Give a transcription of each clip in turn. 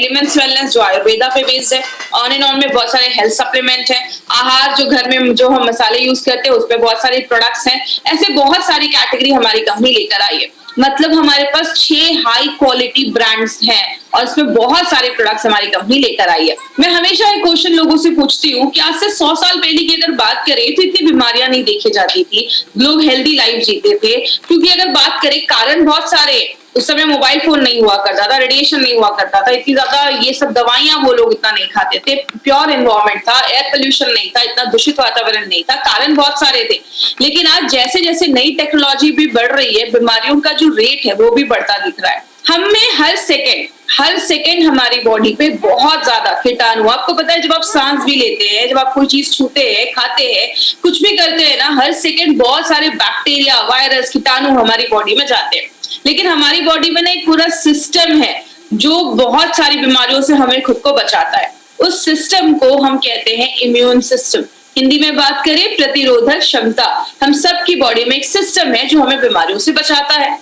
Elements wellness जो आयुर्वेदा पे based है, ऑन एंड ऑन में बहुत सारे हेल्थ सप्लीमेंट है, आहार जो घर में जो हम मसाले यूज करते हैं उस पे बहुत सारे प्रोडक्ट्स हैं। ऐसे बहुत सारी कैटेगरी हमारी कंपनी लेकर आई है। मतलब हमारे पास 6 हाई क्वालिटी ब्रांड्स हैं और इसमें बहुत सारे प्रोडक्ट्स हमारी कंपनी लेकर आई है। मैं हमेशा एक क्वेश्चन लोगों से पूछती हूँ कि आज से 100 साल पहले की अगर बात करें तो इतनी बीमारियां नहीं देखी जाती थी, लोग हेल्दी लाइफ जीते थे। क्योंकि अगर बात करें कारण बहुत सारे हैं। उस समय मोबाइल फोन नहीं हुआ करता था, रेडिएशन नहीं हुआ करता था, इतनी ज्यादा ये सब दवाइयां वो लोग इतना नहीं खाते थे, प्योर एनवायरमेंट था, एयर पोल्यूशन नहीं था, इतना दूषित वातावरण नहीं था, कारण बहुत सारे थे। लेकिन आज जैसे जैसे नई टेक्नोलॉजी भी बढ़ रही है, बीमारियों का जो रेट है वो भी बढ़ता दिख रहा है। हमें हर सेकेंड हमारी बॉडी पे बहुत ज्यादा कीटाणु, आपको पता है जब आप सांस भी लेते हैं, जब आप कोई चीज छूते हैं, खाते हैं, कुछ भी करते हैं ना, हर सेकेंड बहुत सारे बैक्टीरिया, वायरस, कीटाणु हमारी बॉडी में जाते हैं। लेकिन हमारी बॉडी में ना एक पूरा सिस्टम है जो बहुत सारी बीमारियों से हमें खुद को बचाता है। उस सिस्टम को हम कहते हैं इम्यून सिस्टम। हिंदी में बात करें प्रतिरोधक क्षमता। हम सबकी बॉडी में एक सिस्टम है जो हमें बीमारियों से बचाता है।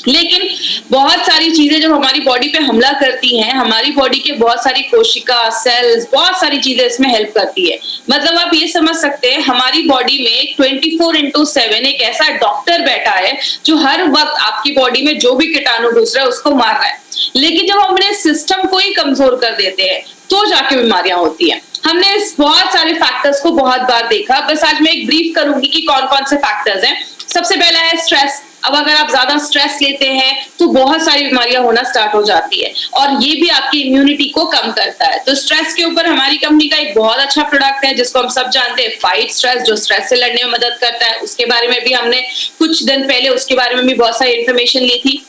लेकिन बहुत सारी चीजें जब हमारी बॉडी पे हमला करती हैं, हमारी बॉडी के बहुत सारी कोशिका, सेल्स, बहुत सारी चीजें इसमें हेल्प करती है। मतलब आप ये समझ सकते हैं हमारी बॉडी में 24/7 एक ऐसा डॉक्टर बैठा है जो हर वक्त आपकी बॉडी में जो भी कीटाणु घुस रहा है उसको मार रहा है। लेकिन जब हम अपने सिस्टम को ही कमजोर कर देते हैं तो जाके बीमारियां होती हैं। हमने इस बहुत सारे फैक्टर्स को बहुत बार देखा। बस आज मैं एक ब्रीफ करूंगी कि कौन कौन से फैक्टर्स हैं। सबसे पहला है स्ट्रेस। अब अगर आप ज्यादा स्ट्रेस लेते हैं तो बहुत सारी बीमारियां होना स्टार्ट हो जाती है और ये भी आपकी इम्यूनिटी को कम करता है। तो स्ट्रेस के ऊपर हमारी कंपनी का एक बहुत अच्छा प्रोडक्ट है जिसको हम सब जानते हैं, फाइट स्ट्रेस, जो स्ट्रेस से लड़ने में मदद करता है। उसके बारे में भी हमने कुछ दिन पहले उसके बारे में भी बहुत सारी इंफॉर्मेशन ली थी।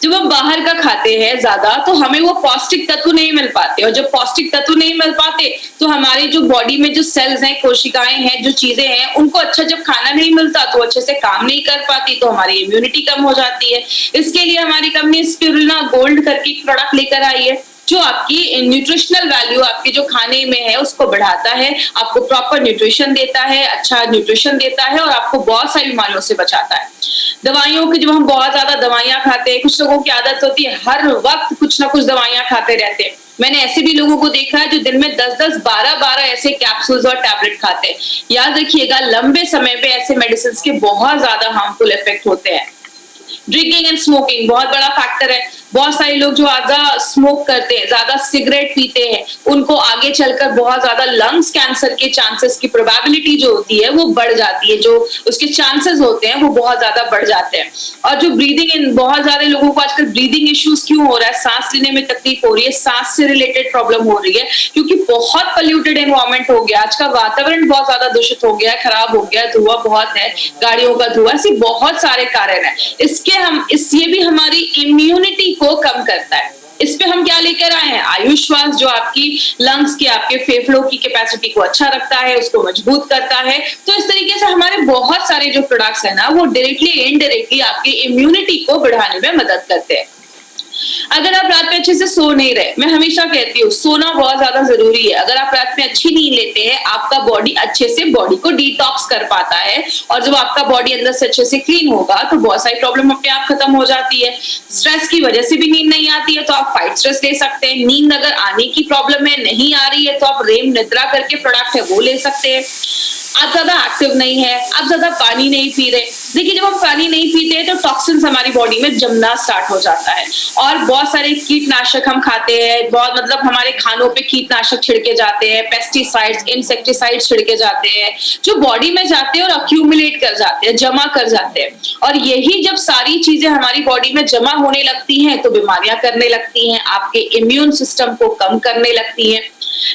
जब हम बाहर का खाते हैं ज्यादा तो हमें वो पौष्टिक तत्व नहीं मिल पाते, और जब पौष्टिक तत्व नहीं मिल पाते तो हमारी जो बॉडी में जो सेल्स हैं, कोशिकाएं हैं, जो चीजें हैं, उनको अच्छा जब खाना नहीं मिलता तो अच्छे से काम नहीं कर पाती, तो हमारी इम्यूनिटी कम हो जाती है। इसके लिए हमारी कंपनी स्पिरुलिना गोल्ड करके एक प्रोडक्ट लेकर आई है जो आपकी न्यूट्रिशनल वैल्यू आपके जो खाने में है उसको बढ़ाता है, आपको प्रॉपर न्यूट्रिशन देता है, अच्छा न्यूट्रिशन देता है और आपको बहुत सारी बीमारियों से बचाता है। दवाइयों की, जब हम बहुत ज्यादा दवाइयां खाते हैं, कुछ लोगों की आदत होती है हर वक्त कुछ ना कुछ दवाइयां खाते रहते हैं। मैंने ऐसे भी लोगों को देखा है जो दिन में 10-10, 12-12 ऐसे कैप्सूल्स और टैबलेट खाते हैं। याद रखिएगा लंबे समय पे ऐसे मेडिसिन के बहुत ज्यादा हार्मफुल इफेक्ट होते हैं। ड्रिंकिंग एंड स्मोकिंग बहुत बड़ा फैक्टर है। बहुत सारे लोग जो ज्यादा स्मोक करते हैं, ज्यादा सिगरेट पीते हैं, उनको आगे चलकर बहुत ज्यादा लंग्स कैंसर के चांसेस की प्रोबेबिलिटी जो होती है वो बढ़ जाती है, जो उसके चांसेस होते हैं वो बहुत ज्यादा बढ़ जाते हैं। और जो ब्रीदिंग इन, बहुत सारे लोगों को आजकल ब्रीदिंग इश्यूज क्यों हो रहा है, सांस लेने में तकलीफ हो रही है, सांस से रिलेटेड प्रॉब्लम हो रही है, क्योंकि बहुत पोल्यूटेड एनवायरमेंट हो गया। आज का वातावरण बहुत ज्यादा दूषित हो गया है, खराब हो गया है, धुआं बहुत है, गाड़ियों का धुआं, ऐसे बहुत सारे कारण है। ये भी हमारी इम्यूनिटी को कम करता है। इस पे हम क्या लेकर आए हैं, आयुश्वास, जो आपकी लंग्स की, आपके फेफड़ों की कैपेसिटी को अच्छा रखता है, उसको मजबूत करता है। तो इस तरीके से हमारे बहुत सारे जो प्रोडक्ट्स है ना वो डायरेक्टली इनडायरेक्टली आपकी इम्यूनिटी को बढ़ाने में मदद करते हैं। अगर आप रात में अच्छे से सो नहीं रहे, मैं हमेशा कहती हूँ सोना बहुत ज्यादा जरूरी है। अगर आप रात में अच्छी नींद लेते हैं, आपका बॉडी अच्छे से बॉडी को डिटॉक्स कर पाता है, और जब आपका बॉडी अंदर से अच्छे से क्लीन होगा तो बहुत सारी प्रॉब्लम अपने आप खत्म हो जाती है। स्ट्रेस की वजह से भी नींद नहीं आती है तो आप फाइट स्ट्रेस ले सकते हैं। नींद अगर आने की प्रॉब्लम है, नहीं आ रही है, तो आप रेम निद्रा करके प्रोडक्ट है वो ले सकते हैं। आप ज्यादा एक्टिव नहीं है, आप ज्यादा पानी नहीं पी रहे, देखिए जब हम पानी नहीं पीते हैं तो टॉक्सिन्स हमारी बॉडी में जमना स्टार्ट हो जाता है। और बहुत सारे कीटनाशक हम खाते हैं, बहुत मतलब हमारे खानों पे कीटनाशक छिड़के जाते हैं, पेस्टिसाइड्स, इंसेक्टिसाइड्स छिड़के जाते हैं, जो बॉडी में जाते हैं और अक्यूमुलेट कर जाते हैं, जमा कर जाते हैं। और यही जब सारी चीजें हमारी बॉडी में जमा होने लगती हैं तो बीमारियां करने लगती हैं, आपके इम्यून सिस्टम को कम करने लगती हैं।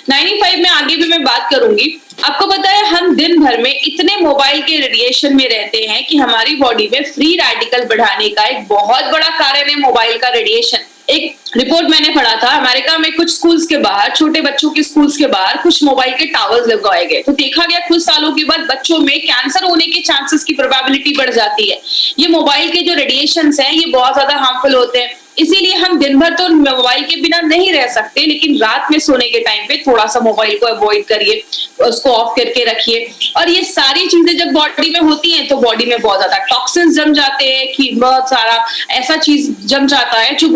95 में आगे भी मैं बात करूंगी। आपको पता है हम दिन भर में इतने मोबाइल के रेडिएशन में रहते हैं कि हमारी बॉडी में फ्री रेडिकल बढ़ाने का एक बहुत बड़ा कारण है मोबाइल का रेडिएशन। एक रिपोर्ट मैंने पढ़ा था, अमेरिका में कुछ स्कूल्स के बाहर, छोटे बच्चों के स्कूल्स के बाहर कुछ मोबाइल के टावर्स लगवाए गए, तो देखा गया कुछ सालों के बाद बच्चों में कैंसर होने के चांसेस की प्रोबेबिलिटी बढ़ जाती है। ये मोबाइल के जो रेडिएशंस हैं ये बहुत ज्यादा हार्मफुल होते हैं। इसीलिए हम दिन भर तो मोबाइल के बिना नहीं रह सकते, लेकिन रात में सोने के टाइम पे थोड़ा सा मोबाइल को अवॉइड करिए, उसको ऑफ करके रखिए। और ये सारी चीजें जब बॉडी में होती हैं तो बॉडी में बहुत ज्यादा टॉक्सिन्स जम जाते हैं, कि बहुत सारा ऐसा चीज जम जाता है जो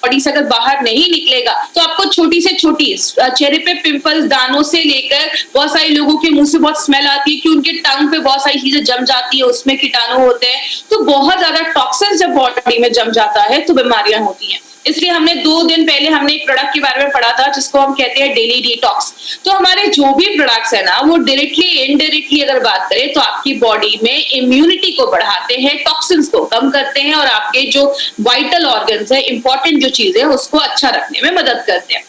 बॉडी से अगर बाहर नहीं निकलेगा तो आपको छोटी से छोटी चेहरे पे पिंपल्स, दानों से लेकर बहुत सारे लोगों के मुंह से बहुत स्मेल आती है कि उनके टंग पे बहुत सारी चीजें जम जाती है, उसमें कीटाणु होते हैं। तो बहुत ज्यादा टॉक्सिन जब बॉडी में जम जाता है तो बीमारियां होती हैं। इसलिए हमने 2 दिन पहले हमने एक प्रोडक्ट के बारे में पढ़ा था जिसको हम कहते हैं डेली डिटॉक्स। तो हमारे जो भी प्रोडक्ट्स है ना वो डायरेक्टली इनडायरेक्टली अगर बात करें तो आपकी बॉडी में इम्यूनिटी को बढ़ाते हैं, टॉक्सिन्स को कम करते हैं और आपके जो वाइटल ऑर्गन्स है, इंपॉर्टेंट जो चीज है उसको अच्छा रखने में मदद करते हैं।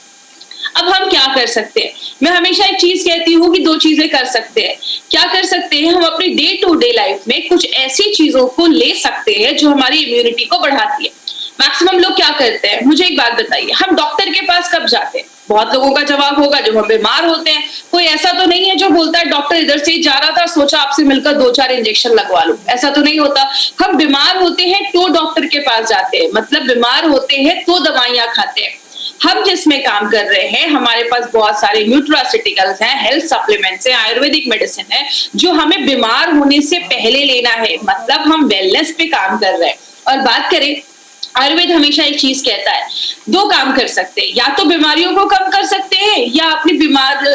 अब हम क्या कर सकते हैं? मैं हमेशा एक चीज कहती हूँ कि 2 चीजें कर सकते हैं। क्या कर सकते हैं? हम अपनी डे टू डे लाइफ में कुछ ऐसी चीजों को ले सकते हैं जो हमारी इम्यूनिटी को बढ़ाती है। मैक्सिमम लोग क्या करते हैं, मुझे एक बात बताइए, हम डॉक्टर के पास कब जाते हैं? बहुत लोगों का जवाब होगा जब हम बीमार होते हैं। कोई ऐसा तो नहीं है जो बोलता है डॉक्टर इधर से ही जा रहा था, सोचा आपसे मिलकर 2-4 इंजेक्शन लगवा लूं। ऐसा तो नहीं होता। हम बीमार होते हैं तो डॉक्टर के पास जाते हैं, मतलब बीमार होते हैं तो दवाइयां खाते हैं। हम जिसमें काम कर रहे हैं, हमारे पास बहुत सारे न्यूट्रास्यूटिकल्स हैं, हेल्थ सप्लीमेंट्स हैं, आयुर्वेदिक मेडिसिन है जो हमें बीमार होने से पहले लेना है, मतलब हम वेलनेस पे काम कर रहे हैं। और बात करें, आयुर्वेद हमेशा एक चीज कहता है, 2 काम कर सकते हैं, या तो बीमारियों को कम कर सकते हैं या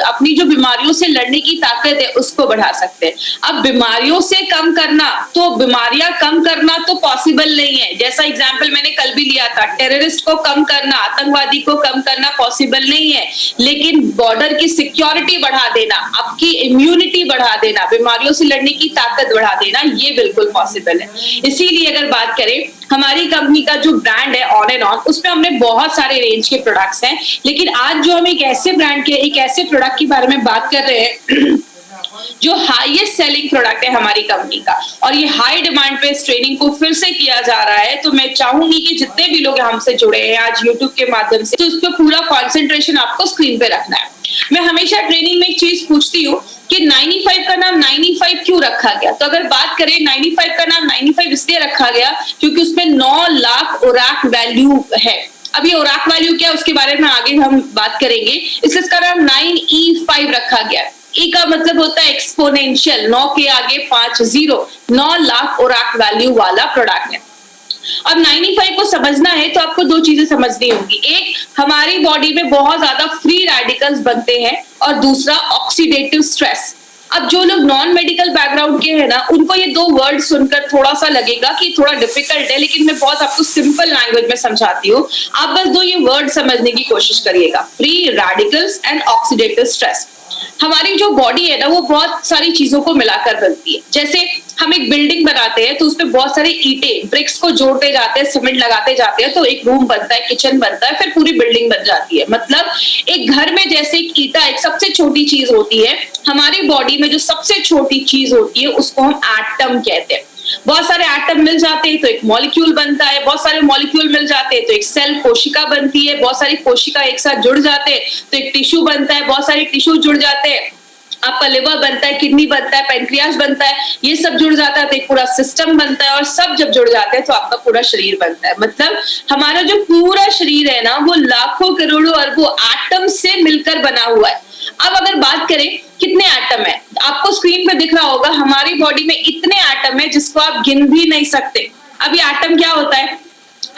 अपनी जो बीमारियों से लड़ने की ताकत है उसको बढ़ा सकते हैं। अब बीमारियों से कम करना, तो बीमारियां कम करना तो पॉसिबल नहीं है। जैसा एग्जांपल मैंने कल भी लिया था, टेररिस्ट को कम करना, आतंकवादी को कम करना पॉसिबल नहीं है, लेकिन बॉर्डर की सिक्योरिटी बढ़ा देना, आपकी इम्यूनिटी बढ़ा देना, बीमारियों से लड़ने की ताकत बढ़ा देना, ये बिल्कुल पॉसिबल है। इसीलिए अगर बात करें, हमारी कंपनी का जो ब्रांड है ऑन एंड ऑन, उसमें हमने बहुत सारे रेंज के प्रोडक्ट्स हैं, लेकिन आज जो हम एक ऐसे ब्रांड के एक ऐसे प्रोडक्ट के बारे में बात कर रहे हैं जो हाईएस्ट सेलिंग प्रोडक्ट है हमारी कंपनी का, और ये हाई डिमांड पे इस ट्रेनिंग को फिर से किया जा रहा है। तो मैं चाहूंगी कि जितने भी लोग हमसे जुड़े हैं आज यूट्यूब के माध्यम से, तो उस पर पूरा कॉन्सेंट्रेशन आपको स्क्रीन पे रखना है। मैं हमेशा ट्रेनिंग में एक चीज पूछती हूँ कि 95 का नाम 95 क्यों रखा गया? तो अगर बात करें, 95 का नाम 95 इसलिए रखा गया क्योंकि उसमें 9 लाख ओराक वैल्यू है। अब ये ओराक वैल्यू क्या है उसके बारे में आगे हम बात करेंगे। इसलिए इसका नाम 9E5 रखा गया। E का मतलब होता है एक्सपोनेंशियल, 9 के आगे 5 0, 9 लाख ओराक वैल्यू वाला प्रोडक्ट है। अब 95 को समझना है तो आपको 2 चीजें समझनी होंगी। एक, हमारी बॉडी में बहुत ज्यादा फ्री रेडिकल्स बनते हैं, और दूसरा ऑक्सीडेटिव स्ट्रेस। अब जो लोग नॉन मेडिकल बैकग्राउंड के हैं ना, उनको ये 2 वर्ड सुनकर थोड़ा सा लगेगा कि थोड़ा डिफिकल्ट है, लेकिन मैं बहुत आपको सिंपल लैंग्वेज में समझाती हूँ। आप बस 2 ये वर्ड समझने की कोशिश करिएगा, free radicals and oxidative stress. हमारी जो बॉडी है ना वो बहुत सारी चीजों को मिलाकर बनती है। जैसे हम एक बिल्डिंग बनाते हैं तो उसमें बहुत सारे ईंटें, ब्रिक्स को जोड़ते जाते हैं, सीमेंट लगाते जाते हैं, तो एक रूम बनता है, किचन बनता है, फिर पूरी बिल्डिंग बन जाती है। मतलब एक घर में जैसे एक ईंटा एक सबसे छोटी चीज होती है, हमारी बॉडी में जो सबसे छोटी चीज होती है उसको हम एटम कहते हैं। बहुत सारे एटम मिल जाते हैं तो एक मॉलिक्यूल बनता है, बहुत सारे मॉलिक्यूल मिल जाते हैं तो एक सेल, कोशिका बनती है, बहुत सारी कोशिका एक साथ जुड़ जाते हैं तो एक टिश्यू बनता है, बहुत सारे टिश्यू जुड़ जाते हैं, आपका लिवर बनता है, किडनी बनता है, पैंक्रियास बनता है, ये सब जुड़ जाता है तो एक पूरा सिस्टम बनता है, और सब जब जुड़ जाते हैं तो आपका पूरा शरीर बनता है। मतलब हमारा जो पूरा शरीर है ना वो लाखों करोड़ों अरबों एटम से मिलकर बना हुआ है। अब अगर बात करें कितने एटम है, आपको स्क्रीन पे दिख रहा होगा हमारी बॉडी में इतने एटम है जिसको आप गिन भी नहीं सकते। अब ये एटम क्या होता है?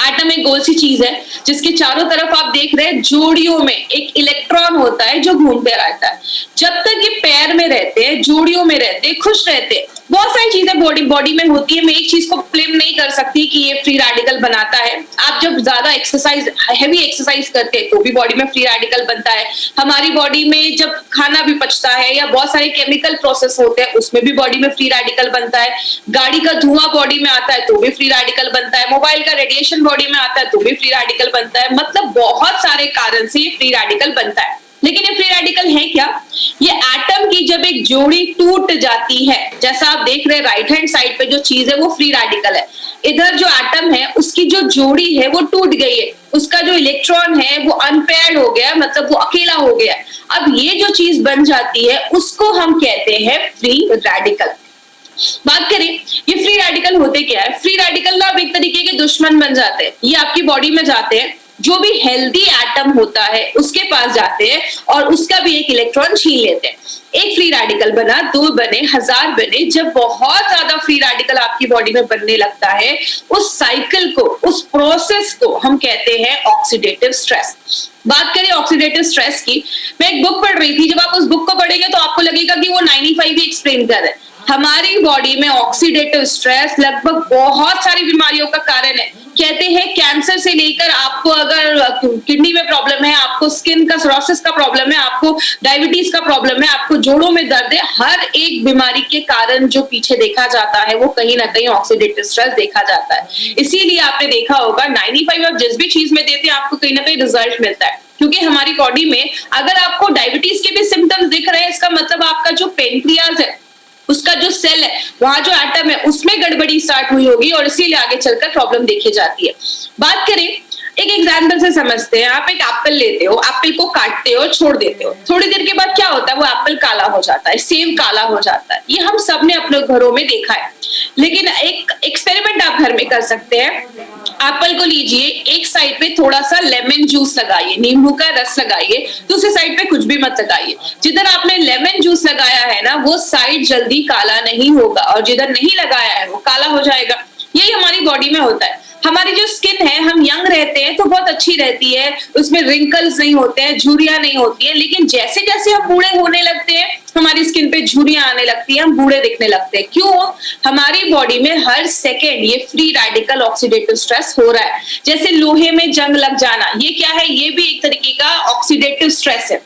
एटम एक गोल सी चीज है जिसके चारों तरफ आप देख रहे हैं जोड़ियों में एक इलेक्ट्रॉन होता है जो घूमते रहता है। जब तक ये पैर में रहते हैं, जोड़ियों में रहते हैं, खुश रहते हैं, बहुत सारी चीजें बॉडी में होती है। मैं एक चीज को ब्लेम नहीं कर सकती कि ये फ्री रेडिकल बनाता है। आप जब ज्यादा एक्सरसाइज, हैवी एक्सरसाइज करते हैं तो भी बॉडी में फ्री रेडिकल बनता है। हमारी बॉडी में जब खाना भी पचता है या बहुत सारे केमिकल प्रोसेस होते हैं उसमें भी बॉडी में फ्री रेडिकल बनता है। गाड़ी का धुआं बॉडी में आता है तो भी फ्री रेडिकल बनता है। मोबाइल का रेडिएशन बॉडी में आता है तो भी फ्री रेडिकल बनता है। मतलब बहुत सारे कारण से ये फ्री रेडिकल बनता है। लेकिन ये फ्री रेडिकल है क्या? ये एटम की जब एक जोड़ी टूट जाती है, जैसा आप देख रहे हैं राइट हैंड साइड पे जो चीज है वो फ्री रेडिकल है। इधर जो एटम है उसकी जो जोड़ी है वो टूट गई है, उसका जो इलेक्ट्रॉन है वो अनपेयर्ड हो गया, मतलब वो अकेला हो गया। अब ये जो चीज बन जाती है उसको हम कहते हैं फ्री रेडिकल। बात करें ये फ्री रेडिकल होते क्या है? फ्री रेडिकल ना एक तरीके के दुश्मन बन जाते हैं। ये आपकी बॉडी में जाते हैं, जो भी हेल्दी एटम होता है उसके पास जाते हैं और उसका भी एक इलेक्ट्रॉन छीन लेते हैं। एक फ्री रेडिकल बना, 2 बने, 1000 बने, जब बहुत ज्यादा फ्री रेडिकल आपकी बॉडी में बनने लगता है, उस साइकिल को, उस प्रोसेस को हम कहते हैं ऑक्सीडेटिव स्ट्रेस। बात करें ऑक्सीडेटिव स्ट्रेस की, मैं एक बुक पढ़ रही थी, जब आप उस बुक को पढ़ेंगे तो आपको लगेगा कि वो 95 ही एक्सप्लेन कर रहे हैं। हमारी बॉडी में ऑक्सीडेटिव स्ट्रेस लगभग बहुत सारी बीमारियों का कारण है। कहते हैं कैंसर से लेकर आपको अगर किडनी में प्रॉब्लम है, आपको स्किन का सोरोसिस का प्रॉब्लम है, आपको डायबिटीज का प्रॉब्लम है, आपको जोड़ों में दर्द है, हर एक बीमारी के कारण जो पीछे देखा जाता है वो कहीं ना कहीं ऑक्सीडेटिव स्ट्रेस देखा जाता है। इसीलिए आपने देखा होगा 95 आप जिस भी चीज में देते हैं आपको कहीं ना कहीं रिजल्ट मिलता है, क्योंकि हमारी बॉडी में अगर आपको डायबिटीज के भी सिम्टम्स दिख रहे हैं, इसका मतलब आपका जो पेनक्रियाज है, उसका जो सेल है, वहां जो एटम है, उसमें गड़बड़ी स्टार्ट हुई होगी और इसीलिए आगे चलकर प्रॉब्लम देखी जाती है। बात करें, एक एग्जाम्पल से समझते हैं। आप एक एप्पल लेते हो, एप्पल को काटते हो, छोड़ देते हो, थोड़ी देर के बाद क्या होता है, वो एप्पल काला हो जाता है, सेब काला हो जाता है। ये हम सब ने अपने घरों में देखा है। लेकिन एक एक्सपेरिमेंट आप घर में कर सकते हैं। एप्पल को लीजिए, एक साइड पे थोड़ा सा लेमन जूस लगाइए, नींबू का रस लगाइए, दूसरी साइड पे कुछ भी मत लगाइए। जिधर आपने लेमन जूस लगाया है ना, वो साइड जल्दी काला नहीं होगा और जिधर नहीं लगाया है वो काला हो जाएगा। यही हमारी बॉडी में होता है। हमारी जो स्किन है, हम यंग रहते हैं तो बहुत अच्छी रहती है, उसमें रिंकल्स नहीं होते हैं, झुर्रियां नहीं होती है। लेकिन जैसे जैसे हम बूढ़े होने लगते हैं, हमारी स्किन पे झुर्रियां आने लगती है, हम बूढ़े दिखने लगते हैं। क्यों? हमारी बॉडी में हर सेकेंड ये फ्री रेडिकल ऑक्सीडेटिव स्ट्रेस हो रहा है। जैसे लोहे में जंग लग जाना, ये क्या है? ये भी एक तरीके का ऑक्सीडेटिव स्ट्रेस है।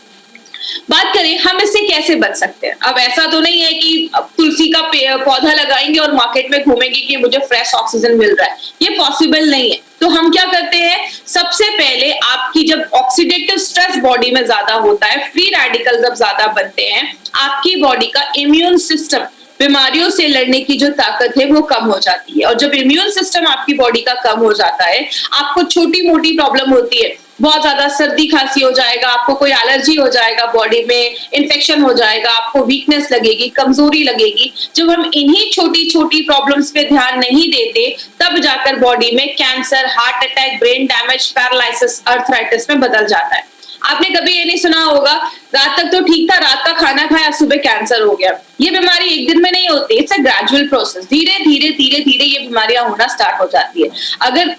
बात करें हम इससे कैसे बच सकते हैं। अब ऐसा तो नहीं है कि तुलसी का पौधा लगाएंगे और मार्केट में घूमेंगे कि मुझे फ्रेश ऑक्सीजन मिल रहा है, ये पॉसिबल नहीं है। तो हम क्या करते हैं, सबसे पहले आपकी जब ऑक्सीडेटिव स्ट्रेस बॉडी में ज्यादा होता है, फ्री रेडिकल जब ज्यादा बनते हैं, आपकी बॉडी का इम्यून सिस्टम, बीमारियों से लड़ने की जो ताकत है वो कम हो जाती है। और जब इम्यून सिस्टम आपकी बॉडी का कम हो जाता है, आपको छोटी मोटी प्रॉब्लम होती है, बहुत ज्यादा सर्दी खांसी हो जाएगा, आपको कोई एलर्जी हो जाएगा, बॉडी में इन्फेक्शन हो जाएगा, आपको वीकनेस लगेगी, कमजोरी लगेगी। जब हम इन्हीं छोटी छोटी प्रॉब्लम्स पे ध्यान नहीं देते, तब जाकर बॉडी में cancer, heart attack, brain damage, paralysis, arthritis में बदल जाता है। आपने कभी ये नहीं सुना होगा, रात तक तो ठीक था, रात का खाना खाया, सुबह कैंसर हो गया। ये बीमारी एक दिन में नहीं होती, इट्स अ ग्रेजुअल प्रोसेस। धीरे धीरे धीरे धीरे ये बीमारियां होना स्टार्ट हो जाती है। अगर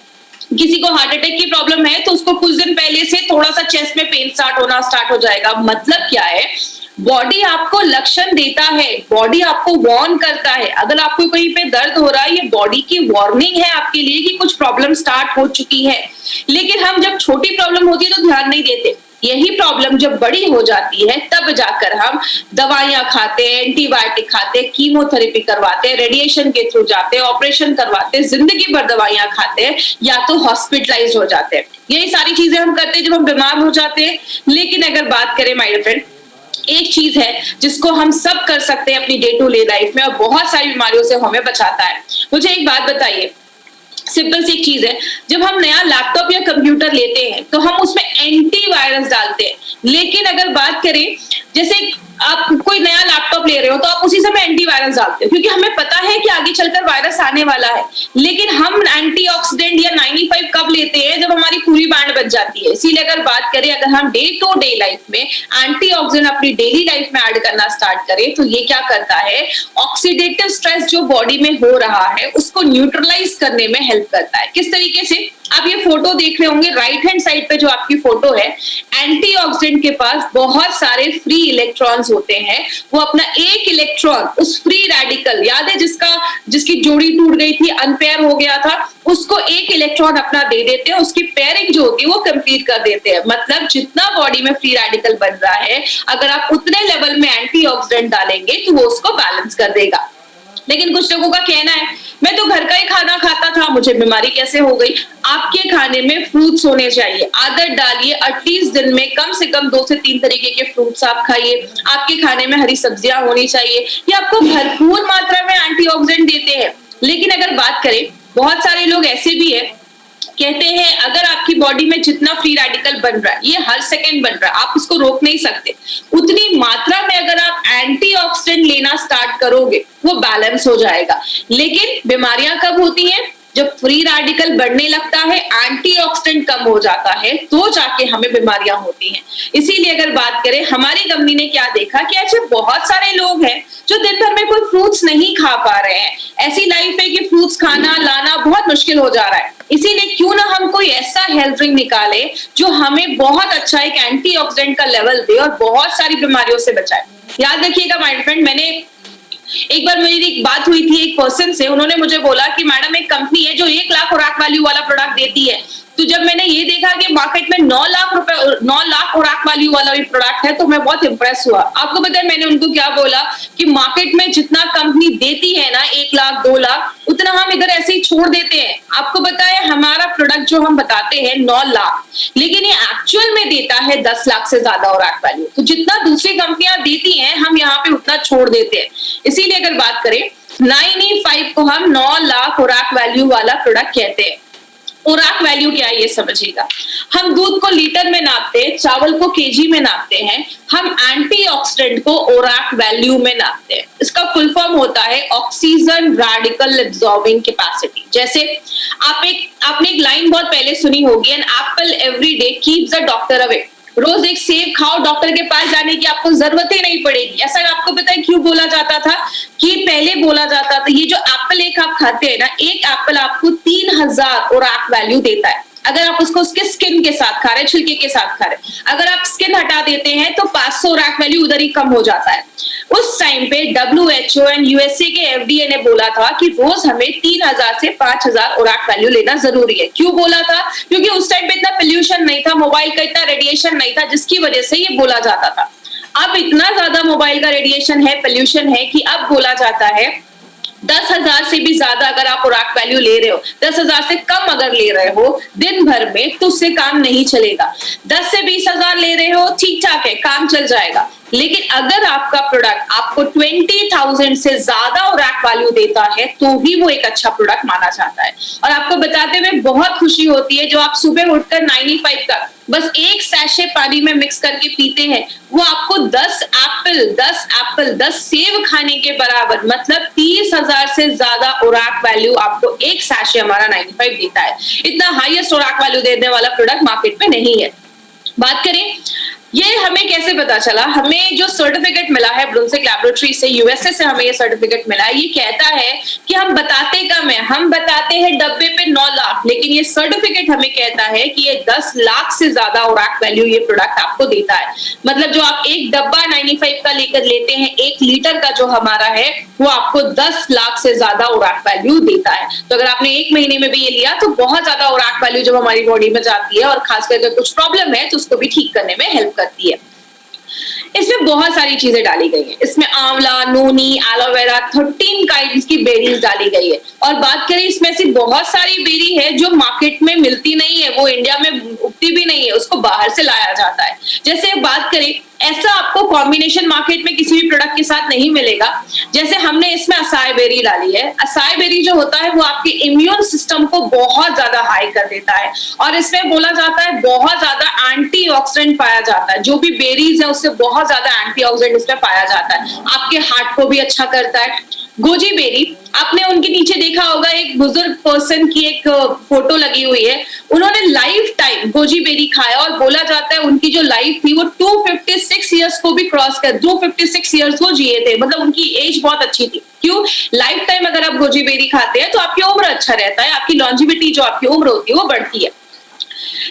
किसी को हार्ट अटैक की प्रॉब्लम है तो उसको कुछ दिन पहले से थोड़ा सा चेस्ट में पेन होना स्टार्ट हो जाएगा। मतलब क्या है, बॉडी आपको लक्षण देता है, बॉडी आपको वार्न करता है। अगर आपको कहीं पे दर्द हो रहा है, ये बॉडी की वार्निंग है आपके लिए कि कुछ प्रॉब्लम स्टार्ट हो चुकी है। लेकिन हम जब छोटी प्रॉब्लम होती है तो ध्यान नहीं देते, यही प्रॉब्लम जब बड़ी हो जाती है तब जाकर हम दवाइयां खाते हैं, एंटीबायोटिक खाते हैं, कीमोथेरेपी करवाते हैं, रेडिएशन के थ्रू जाते हैं, ऑपरेशन करवाते हैं, जिंदगी भर दवाइयां खाते हैं, या तो हॉस्पिटलाइज हो जाते हैं। यही सारी चीजें हम करते हैं जब हम बीमार हो जाते हैं। लेकिन अगर बात करें माय डियर फ्रेंड, एक चीज है जिसको हम सब कर सकते हैं अपनी डे टू डे लाइफ में और बहुत सारी बीमारियों से हमें बचाता है। मुझे एक बात बताइए, सिंपल सी एक चीज है, जब हम नया लैपटॉप या कंप्यूटर लेते हैं तो हम उसमें एंटीवायरस डालते हैं। लेकिन अगर बात करें, जैसे आप कोई नया लैपटॉप ले रहे हो तो आप उसी समय एंटीवायरस डालते हो, क्योंकि हमें पता है कि आगे चलकर वायरस आने वाला है। लेकिन हम एंटीऑक्सीडेंट या 95 कब लेते हैं, जब हमारी पूरी बैंड बच जाती है। इसीलिए अगर बात करें, अगर हम डे टू डे लाइफ में एंटीऑक्सीडेंट अपनी डेली लाइफ में ऐड करना स्टार्ट करें तो ये क्या करता है, ऑक्सीडेटिव स्ट्रेस जो बॉडी में हो रहा है उसको न्यूट्रलाइज करने में हेल्प करता है। किस तरीके से, आप ये फोटो देख रहे होंगे, राइट हैंड साइड पे जो आपकी फोटो है, एंटीऑक्सीडेंट के पास बहुत सारे फ्री इलेक्ट्रॉन्स होते हैं। वो अपना एक इलेक्ट्रॉन उस फ्री रेडिकल, याद है जिसकी जोड़ी टूट गई थी, अनपेयर हो गया था, उसको एक इलेक्ट्रॉन अपना दे देते हैं, उसकी पेयरिंग जो होती है वो कंप्लीट कर देते हैं। मतलब जितना बॉडी में फ्री रेडिकल बन रहा है, अगर आप उतने लेवल में एंटीऑक्सीडेंट डालेंगे तो वो उसको बैलेंस कर देगा। लेकिन कुछ लोगों का कहना है, मैं तो घर का ही खाना खाता था, मुझे बीमारी कैसे हो गई। आपके खाने में फ्रूट्स होने चाहिए, आदत डालिए, एटलीस्ट दिन में कम से कम 2 से 3 तरीके के फ्रूट्स आप खाइए। आपके खाने में हरी सब्जियां होनी चाहिए, ये आपको भरपूर मात्रा में एंटीऑक्सीडेंट देते हैं। लेकिन अगर बात करें, बहुत सारे लोग ऐसे भी है, कहते हैं अगर आपकी बॉडी में जितना फ्री रेडिकल बन रहा है, ये हर सेकंड बन रहा है, आप उसको रोक नहीं सकते, उतनी मात्रा में अगर आप एंटीऑक्सीडेंट लेना स्टार्ट करोगे वो बैलेंस हो जाएगा। लेकिन बीमारियां कब होती हैं, जब फ्री रेडिकल बढ़ने लगता है, एंटीऑक्सीडेंट कम हो जाता है, तो जाके हमें बीमारियां होती हैं। इसीलिए अगर बात करें, हमारी कंपनी ने क्या देखा कि ऐसे बहुत सारे लोग हैं जो दिन भर में कोई फ्रूट्स नहीं खा पा रहे हैं। ऐसी लाइफ है कि फ्रूट्स खाना लाना बहुत मुश्किल हो जा रहा है। इसीलिए क्यों ना हम कोई ऐसा हेल्थ ड्रिंक निकाले जो हमें बहुत अच्छा एक एंटीऑक्सीडेंट का लेवल दे और बहुत सारी बीमारियों से बचाए। याद रखिएगा माय फ्रेंड, मैंने एक बार मेरी एक बात हुई थी एक पर्सन से, उन्होंने मुझे बोला कि मैडम एक कंपनी है जो 1 लाख खुराक वैल्यू वाला प्रोडक्ट देती है। तो जब मैंने ये देखा कि मार्केट में 9 लाख खुराक वैल्यू वाला भी प्रोडक्ट है, तो मैं बहुत इंप्रेस हुआ। आपको पता है मैंने उनको क्या बोला कि मार्केट में जितना कंपनी देती है ना 1 लाख 2 लाख, उतना हम इधर ऐसे ही छोड़ देते हैं। आपको पता है हमारा प्रोडक्ट जो हम बताते हैं 9 लाख, लेकिन ये एक्चुअल में देता है 10 लाख से ज्यादा खुराक वैल्यू। तो जितना दूसरी कंपनियां देती हैं हम यहाँ पे उतना छोड़ देते हैं। इसीलिए अगर बात करें 9E5 को हम 9 लाख खुराक वैल्यू वाला प्रोडक्ट कहते हैं। खुराक वैल्यू क्या है ये समझिएगा। हम दूध को लीटर में नापते हैं, चावल को केजी में नापते हैं, हम एंटीऑक्सीडेंट को ओराक वैल्यू में नापते हैं। इसका फुल फॉर्म होता है ऑक्सीजन रेडिकल एब्जॉर्बिंग कैपेसिटी। जैसे आपने एक लाइन बहुत पहले सुनी होगी, an apple every day keeps the doctor away. रोज एक सेब खाओ, डॉक्टर के पास जाने की आपको जरूरत ही नहीं पड़ेगी। ऐसा आपको पता है क्यों बोला जाता था? कि पहले बोला जाता था ये जो एप्पल एक आप खाते हैं ना, एक एप्पल आपको 3000 ओराक वैल्यू देता है। अगर आप उसको उसके स्किन के साथ खा रहे हैं, छिलके के साथ खा रहे हैं, अगर आप स्किन हटा देते हैं तो 500 ओराक वैल्यू उधर ही कम हो जाता है। उस टाइम पे WHO एंड यूएसए के FDA ने बोला था कि रोज हमें 3000 से 5000 ओराक वैल्यू लेना जरूरी है। क्यों बोला था? क्योंकि उस टाइम पे इतना पोल्यूशन नहीं था, मोबाइल का इतना रेडिएशन नहीं था, जिसकी वजह से ये बोला जाता था। अब इतना ज्यादा मोबाइल का रेडिएशन है, पोल्यूशन है कि अब बोला जाता है 10,000 से भी ज्यादा अगर आप ओराक वैल्यू ले रहे हो, 10,000 से कम अगर ले रहे हो दिन भर में, तो उससे काम नहीं चलेगा। 10 से 20,000 ले रहे हो, ठीक ठाक है, काम चल जाएगा। लेकिन अगर आपका प्रोडक्ट आपको 20,000 से ज्यादा ओराक वैल्यू देता है, तो ही वो एक अच्छा प्रोडक्ट माना जाता है। और आपको बताते हुए बहुत खुशी होती है, जो आप सुबह उठकर 9E5 का बस एक सैशे पानी में मिक्स करके पीते हैं, वो आपको 10 सेब खाने के बराबर, मतलब 30,000 से ज्यादा ओराक वैल्यू आपको एक सैशे हमारा 9E5 देता है। इतना हाईएस्ट ओराक वैल्यू देने वाला प्रोडक्ट मार्केट में नहीं है। बात करें ये हमें कैसे पता चला? हमें जो सर्टिफिकेट मिला है ब्रुंसविक लैबोरेटरी से, यूएसए से हमें ये सर्टिफिकेट मिला है। ये कहता है कि हम बताते कम है, हम बताते हैं डब्बे पे 9 लाख, लेकिन ये सर्टिफिकेट हमें कहता है कि ये 10 लाख से ज्यादा ओराक वैल्यू ये प्रोडक्ट आपको देता है। मतलब जो आप एक डब्बा 9E5 का लेकर लेते हैं, 1 लीटर का जो हमारा है, वो आपको 10 लाख से ज्यादा ओराक वैल्यू देता है। तो अगर आपने 1 महीने में भी ये लिया तो बहुत ज्यादा ओराक वैल्यू जब हमारी बॉडी में जाती है, और खास करके कुछ प्रॉब्लम है तो उसको भी ठीक करने में हेल्प करती है। इसमें बहुत सारी चीजें डाली गई है। इसमें आंवला, नोनी, एलोवेरा, 13 काइंड्स की बेरीज डाली गई है। और बात करें, इसमें से बहुत सारी बेरी है जो मार्केट में मिलती नहीं है, वो इंडिया में उगती भी नहीं है, उसको बाहर से लाया जाता है। जैसे बात करें, ऐसा आपको कॉम्बिनेशन मार्केट में किसी भी प्रोडक्ट के साथ नहीं मिलेगा। जैसे हमने इसमें असाई बेरी डाली है। असाई बेरी जो होता है वो आपके इम्यून सिस्टम को बहुत ज्यादा हाई कर देता है, और इसमें बोला जाता है बहुत ज्यादा एंटीऑक्सीडेंट पाया जाता है। जो भी बेरीज है उससे बहुत ज्यादा एंटीऑक्सीडेंट इसमें पाया जाता है, आपके हार्ट को भी अच्छा करता है। गोजी बेरी, आपने उनके नीचे देखा होगा एक बुजुर्ग पर्सन की एक फोटो लगी हुई है। उन्होंने लाइफ टाइम गोजी बेरी खाया, और बोला जाता है उनकी जो लाइफ थी वो 256 ईयर्स को भी क्रॉस कर 256 ईयर्स वो जिए थे। मतलब उनकी एज बहुत अच्छी थी। क्यों? लाइफ टाइम अगर आप गोजी बेरी खाते हैं तो आपकी उम्र अच्छा रहता है, आपकी लॉन्जिविटी जो आपकी उम्र होती है वो बढ़ती है।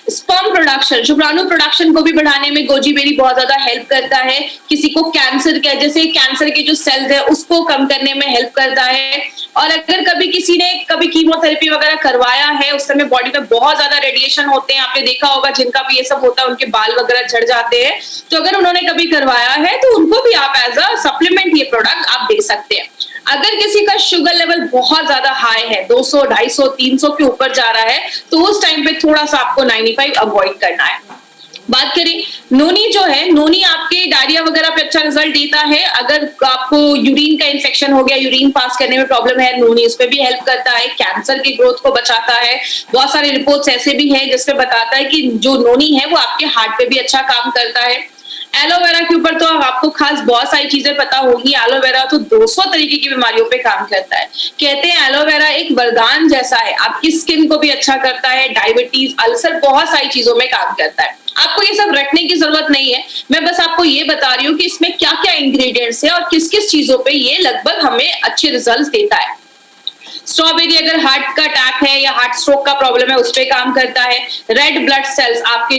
स्पर्म प्रोडक्शन, शुक्राणु प्रोडक्शन को भी बढ़ाने में गोजी बेरी बहुत ज्यादा हेल्प करता है। किसी को कैंसर के, जैसे कैंसर के जो सेल्स है उसको कम करने में हेल्प करता है। और अगर कभी किसी ने कभी कीमोथेरेपी वगैरह करवाया है, उस समय बॉडी में बहुत ज्यादा रेडिएशन होते हैं, आपने देखा होगा जिनका भी ये सब होता है उनके बाल वगैरह झड़ जाते हैं, तो अगर उन्होंने कभी करवाया है तो उनको भी आप एज अ सप्लीमेंट ये प्रोडक्ट आप दे सकते हैं। अगर किसी का शुगर लेवल बहुत ज्यादा हाई है, 200, 250, 300 के ऊपर जा रहा है, तो उस टाइम पे थोड़ा सा आपको 9E5 अवॉइड करना है। बात करें नोनी जो है, नोनी आपके डायरिया वगैरह पे अच्छा रिजल्ट देता है। अगर आपको यूरिन का इन्फेक्शन हो गया, यूरिन पास करने में प्रॉब्लम है, नोनी उस पे भी हेल्प करता है। कैंसर की ग्रोथ को बचाता है। बहुत सारे रिपोर्ट्स ऐसे भी हैं जिसपे बताता है कि जो नोनी है वो आपके हार्ट पे भी अच्छा काम करता है। एलोवेरा के ऊपर तो आपको खास बहुत सारी चीजें पता होगी। एलोवेरा तो 200 तरीके की बीमारियों पे काम करता है। कहते हैं एलोवेरा एक वरदान जैसा है, आपकी स्किन को भी अच्छा करता है, डायबिटीज, अल्सर, बहुत सारी चीजों में काम करता है। आपको ये सब रखने की जरूरत नहीं है, मैं बस आपको ये बता रही हूँ कि इसमें क्या क्या इंग्रेडिएंट्स है और किस किस चीजों पे ये लगभग हमें अच्छे रिजल्ट देता है। स्ट्रॉबेरी अगर हार्ट का अटैक है या हार्ट स्ट्रोक का प्रॉब्लम है उस पर काम करता है। रेड ब्लड सेल्स, आपकी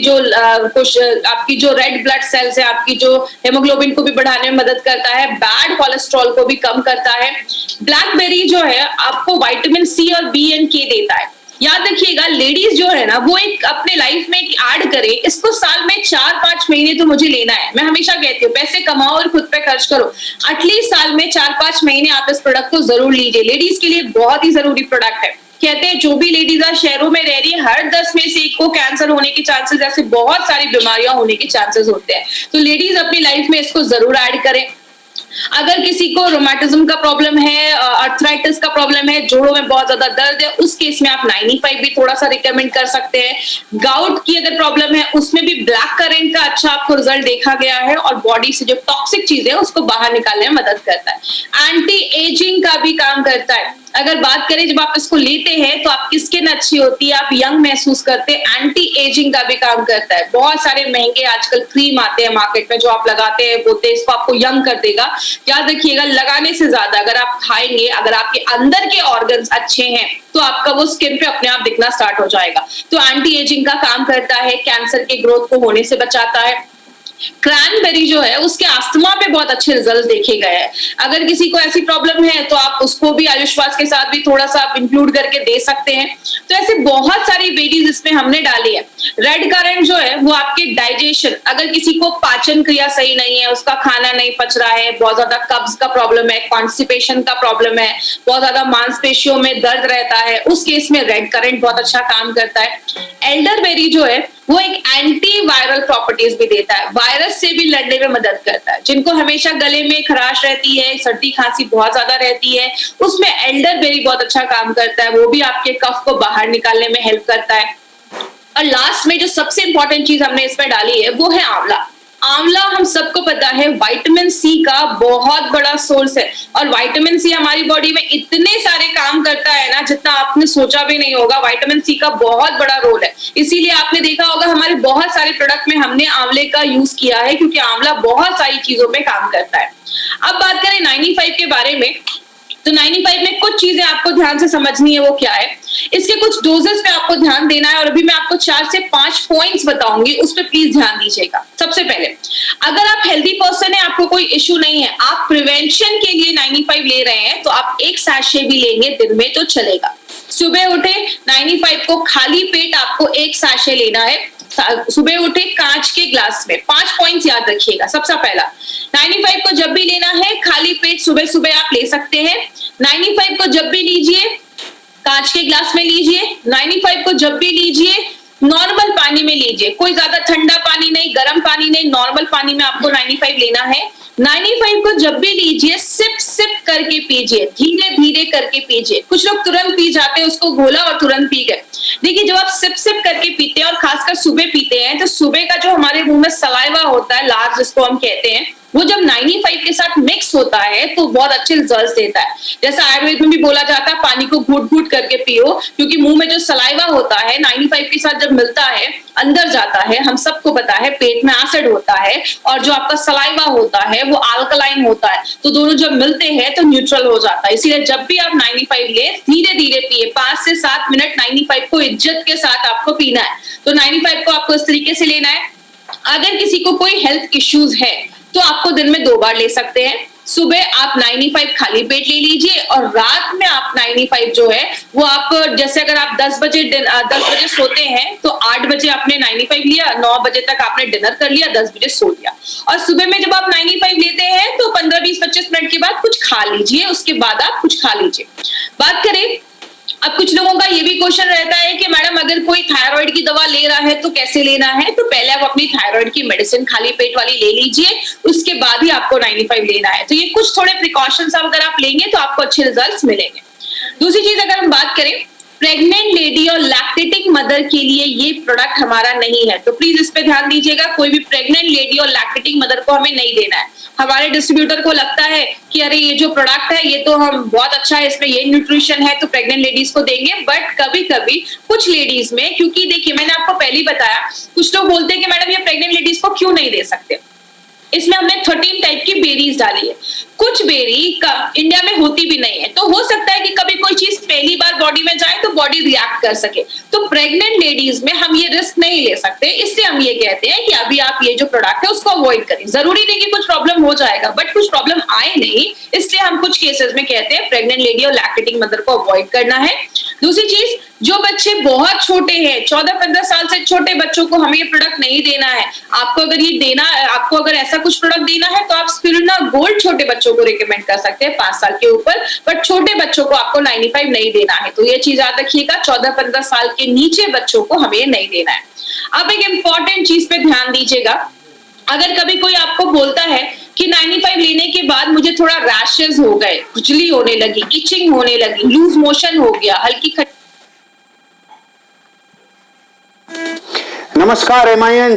जो रेड ब्लड सेल्स है, आपकी जो हेमोग्लोबिन को भी बढ़ाने में मदद करता है। बैड कोलेस्ट्रॉल को भी कम करता है। ब्लैकबेरी जो है आपको विटामिन सी और बी एंड के देता है। याद रखिएगा, लेडीज जो है ना वो एक अपने लाइफ में ऐड करे, इसको साल में 4-5 महीने तो मुझे लेना है। मैं हमेशा कहती हूँ पैसे कमाओ और खुद पे खर्च करो, एटलीस्ट साल में 4-5 महीने आप इस प्रोडक्ट को जरूर लीजिए। लेडीज के लिए बहुत ही जरूरी प्रोडक्ट है। कहते हैं जो भी लेडीज आज शहरों में रह रही है, हर 10 में से एक को कैंसर होने के चांसेस, ऐसे बहुत सारी बीमारियां होने के चांसेस होते हैं। तो लेडीज अपनी लाइफ में इसको जरूर ऐड करें। अगर किसी को रोमेटिज्म का प्रॉब्लम है, अर्थराइटिस का प्रॉब्लम है, जोड़ों में बहुत ज्यादा दर्द है, उस केस में आप 95 भी थोड़ा सा रिकमेंड कर सकते हैं। गाउट की अगर प्रॉब्लम है उसमें भी ब्लैक करेंट का अच्छा आपको रिजल्ट देखा गया है और बॉडी से जो टॉक्सिक चीजें है उसको बाहर निकालने में मदद करता है। एंटी एजिंग का भी काम करता है। अगर बात करें जब आप इसको लेते हैं तो आपकी स्किन अच्छी होती है, आप यंग महसूस करते हैं। एंटी एजिंग का भी काम करता है। बहुत सारे महंगे आजकल क्रीम आते हैं मार्केट में जो आप लगाते हैं, बोलते हैं इसको आपको यंग कर देगा। याद रखिएगा, लगाने से ज्यादा अगर आप खाएंगे, अगर आपके अंदर के ऑर्गन्स अच्छे हैं तो आपका वो स्किन पे अपने आप दिखना स्टार्ट हो जाएगा। तो एंटी एजिंग का काम करता है, कैंसर के ग्रोथ को होने से बचाता है। क्रैनबेरी जो है उसके अस्थमा पे बहुत अच्छे रिजल्ट देखे गए हैं। अगर किसी को ऐसी प्रॉब्लम है तो आप उसको भी आयुष्वास के साथ भी थोड़ा सा आप इंक्लूड करके दे सकते हैं। तो ऐसे बहुत सारी बेरीज इसमें हमने डाली है। रेड करेंट जो है वो आपके डाइजेशन, अगर किसी को पाचन क्रिया सही नहीं है, उसका खाना नहीं पच रहा है, बहुत ज्यादा कब्ज का प्रॉब्लम है, कॉन्स्टिपेशन का प्रॉब्लम है, बहुत ज्यादा मांसपेशियों में दर्द रहता है, उस केस में रेड करेंट बहुत अच्छा काम करता है। एल्डरबेरी जो है वो एक एंटी वायरल प्रॉपर्टीज भी देता है, वायरस से भी लड़ने में मदद करता है। जिनको हमेशा गले में खराश रहती है, सर्दी खांसी बहुत ज्यादा रहती है, उसमें एल्डरबेरी बहुत अच्छा काम करता है। वो भी आपके कफ को बाहर निकालने में हेल्प करता है। और लास्ट में जो सबसे इंपॉर्टेंट चीज हमने इसमें डाली है वो है आंवला। आंवला हम सबको पता है विटामिन सी का बहुत बड़ा सोर्स है और विटामिन सी हमारी बॉडी में इतने सारे काम करता है ना जितना आपने सोचा भी नहीं होगा। विटामिन सी का बहुत बड़ा रोल है, इसीलिए आपने देखा होगा हमारे बहुत सारे प्रोडक्ट में हमने आंवले का यूज किया है, क्योंकि आंवला बहुत सारी चीजों में काम करता है। अब बात करें 95 के बारे में, तो 95 में कुछ चीजें आपको ध्यान से समझनी है। वो क्या है, इसके कुछ डोजेस पे आपको ध्यान देना है और अभी मैं आपको 4 से 5 पॉइंट्स बताऊंगी, उस पर प्लीज ध्यान दीजिएगा। सबसे पहले, अगर आप हेल्दी पर्सन है, आपको कोई इश्यू नहीं है, आप प्रिवेंशन के लिए 95 ले रहे हैं, तो आप एक सैशे भी लेंगे दिन में तो चलेगा। सुबह उठे 95 को खाली पेट आपको एक सैशे लेना है। सुबह उठे कांच के ग्लास में। 5 पॉइंट्स याद रखिएगा। सबसे पहला, 95 को जब भी लेना है खाली पेट सुबह सुबह आप ले सकते हैं। 95 को जब भी लीजिए कांच के ग्लास में लीजिए। 95 को जब भी लीजिए नॉर्मल पानी में लीजिए, कोई ज्यादा ठंडा पानी नहीं, गर्म पानी नहीं, नॉर्मल पानी में आपको 95 लेना है। 95 को जब भी लीजिए सिप सिप करके पीजिए, धीरे धीरे करके पीजिए। कुछ लोग तुरंत पी जाते हैं, उसको घोला और तुरंत पी गए। देखिए, जब आप सिप सिप करके पीते हैं और खासकर सुबह पीते हैं तो सुबह का जो हमारे मुंह में सलाइवा होता है, लार जिसको हम कहते हैं, वो जब 95 के साथ मिक्स होता है तो बहुत अच्छे रिजल्ट्स देता है। जैसा आयुर्वेद में भी बोला जाता है पानी को घूट घूट करके पियो, क्योंकि मुंह में जो सलाइवा होता है 95 के साथ जब मिलता है अंदर जाता है। हम सबको पता है पेट में एसिड होता है और जो आपका सलाइवा होता है वो अल्कलाइन होता है, तो दोनों जब मिलते हैं तो न्यूट्रल हो जाता है। इसीलिए जब भी आप 95 ले धीरे धीरे पिए, 5 से 7 मिनट 95 को इज्जत के साथ आपको पीना है। तो 95 को आपको इस तरीके से लेना है। अगर किसी को कोई हेल्थ इश्यूज है तो आपको दिन में 2 बार ले सकते हैं। सुबह आप 95 खाली पेट ले लीजिए और रात में आप 95 जो है वो आप, जैसे अगर आप 10 बजे सोते हैं तो 8 बजे आपने 95 लिया, 9 बजे तक आपने डिनर कर लिया, 10 बजे सो लिया। और सुबह में जब आप 95 लेते हैं तो 15, 20, 25 मिनट के बाद कुछ खा लीजिए, उसके बाद आप कुछ खा लीजिए। बात करें, अब कुछ लोगों का ये भी क्वेश्चन रहता है कि मैडम अगर कोई थायराइड की दवा ले रहा है तो कैसे लेना है। तो पहले आप अपनी थायराइड की मेडिसिन खाली पेट वाली ले लीजिए, उसके बाद ही आपको 95 लेना है। तो ये कुछ थोड़े प्रिकॉशंस अगर आप लेंगे तो आपको अच्छे रिजल्ट्स मिलेंगे। दूसरी चीज अगर हम बात करें प्रेग्नेंट लेडी और लैक्टेटिंग मदर के लिए ये प्रोडक्ट हमारा नहीं है, तो प्लीज इस पे ध्यान दीजिएगा। कोई भी प्रेग्नेंट लेडी और लैक्टेटिंग मदर को हमें नहीं देना है। हमारे डिस्ट्रीब्यूटर को लगता है कि अरे ये जो प्रोडक्ट है ये तो हम बहुत अच्छा है, इसमें ये न्यूट्रिशन है, तो प्रेग्नेंट लेडीज को देंगे। बट कभी कभी कुछ लेडीज में, क्योंकि देखिए मैंने आपको पहले ही बताया, कुछ लोग बोलते हैं कि मैडम ये प्रेग्नेंट लेडीज को क्यों नहीं दे सकते। इसमें हमने 13 टाइप की बेरीज डाली है। कुछ बेरी इंडिया में होती भी नहीं है, तो हो सकता है कि कभी कोई चीज पहली बार बॉडी में जाए तो बॉडी रिएक्ट कर सके। तो प्रेग्नेंट लेडीज में हम ये रिस्क नहीं ले सकते, इसलिए हम ये कहते हैं कि अभी आप ये जो प्रोडक्ट है उसको अवॉइड करें। जरूरी नहीं कि कुछ प्रॉब्लम हो जाएगा, बट कुछ प्रॉब्लम आए नहीं, इसलिए हम कुछ केसेस में कहते हैं प्रेग्नेंट लेडी और लैक्टेटिंग मदर को अवॉइड करना है। दूसरी चीज, जो बच्चे बहुत छोटे हैं, 14-15 साल से छोटे बच्चों को हमें ये प्रोडक्ट नहीं देना है। आपको अगर ये देना, आपको अगर ऐसा कुछ प्रोडक्ट देना है तो आप स्पिरुलिना गोल्ड छोटे बच्चों को रिकमेंड कर सकते हैं 5 साल के ऊपर, बट छोटे बच्चों को आपको 95 नहीं देना है। तो ये चीज याद रखिएगा, 14-15 साल के नीचे बच्चों को हमें नहीं देना है। अब एक इंपॉर्टेंट चीज पे ध्यान दीजिएगा, अगर कभी कोई आपको बोलता है कि 95 लेने के बाद मुझे थोड़ा रैशेस हो गए, खुजली होने लगी, इचिंग होने लगी, लूज मोशन हो गया, हल्की नमस्कार MIN